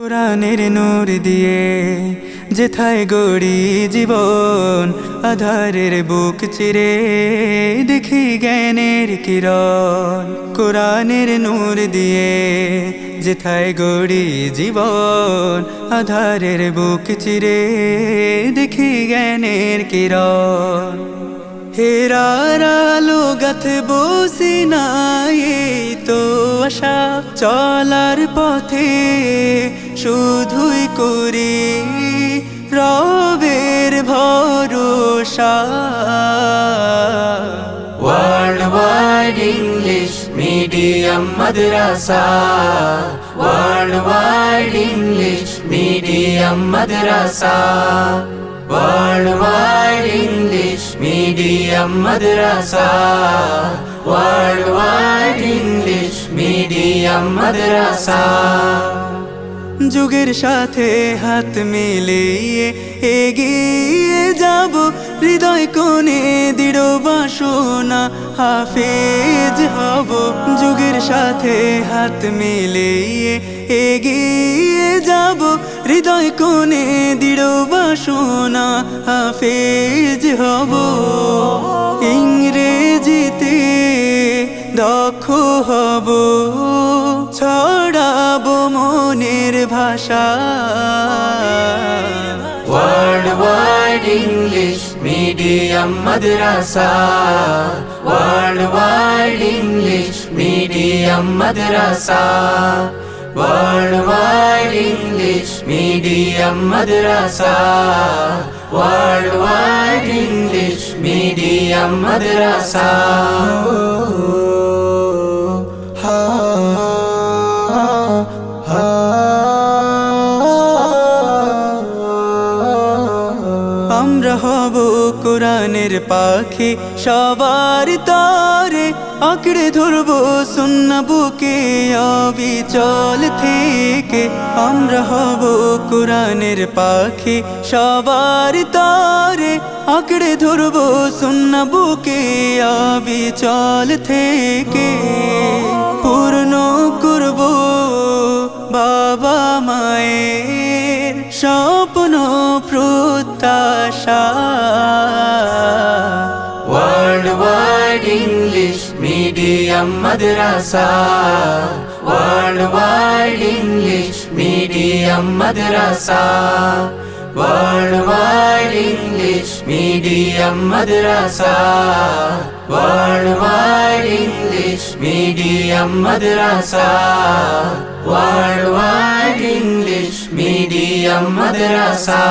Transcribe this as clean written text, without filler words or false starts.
কোরআনের নূর দিয়ে যেথায় গড়ি জীবন, আধারের বুক চিরে দেখি জ্ঞানের কিরণ। কোরআনের নূর দিয়ে যেথায় গড়ি জীবন, আধারের বুক চিরে দেখি জ্ঞানের কিরণ। হেরার আলো গাঁথবো সিনায় তো আশা, চলার পথে শুধুই করি রবের ভরসা। ওয়ার্ল্ড ওয়াইড ইংলিশ মিডিয়াম মাদ্রাসা, ওয়ার্ল্ড ওয়াইড ইংলিশ মিডিয়াম মাদ্রাসা, ওয়ার্ল্ড ওয়াইড ইংলিশ মিডিয়াম মাদ্রাসা, ওয়ার্ল্ড ওয়াইড ইংলিশ মিডিয়াম মাদ্রাসা। যুগের সাথে হাত মিলিয়ে এগিয়ে যাব, হৃদয় কোণে দৃঢ় বাসনা হাফেজ হব। যুগের সাথে হাত মিলিয়ে এগিয়ে যাব, হৃদয় কোণে দৃঢ় বাসনা হাফেজ হব। ইংরেজিতে দক্ষ হব, ছড়াবো মনের ভাষা। ওয়ার্ল্ড ওয়াইড ইংলিশ মিডিয়াম মাদ্রাসা, ওয়ার্ল্ড ওয়াইড ইংলিশ মিডিয়াম মাদ্রাসা, ওয়ার্ল্ড ওয়াইড ইংলিশ মিডিয়াম মাদ্রাসা, ওয়ার্ল্ড ওয়াইড ইংলিশ মিডিয়াম মাদ্রাসা। আমরা হব কোরআনের পাখি সবার তরে, আঁকড়ে ধরবো সুন্নাহ বুকে অবিচল থেকে। আমরা হব কোরআনের পাখি সবার তরে, আঁকড়ে ধরবো সুন্নাহ বুকে অবিচল থেকে। পূর্ণ করবো বাবা মায়ের স্বপ্ন প্রত্যাশা। ওয়ার্ল্ড ওয়াইড ইংলিশ মিডিয়াম মাদ্রাসা, ওয়ার্ল্ড ওয়াইড ইংলিশ মিডিয়াম মাদ্রাসা, ওয়ার্ল্ড ওয়াইড ইংলিশ মিডিয়াম মাদ্রাসা, ওয়ার্ল্ড ওয়াইড ইংলিশ মিডিয়াম মাদ্রাসা, ওয়ার্ল্ড ওয়াইড ইংলিশ মিডিয়াম মাদ্রাসা।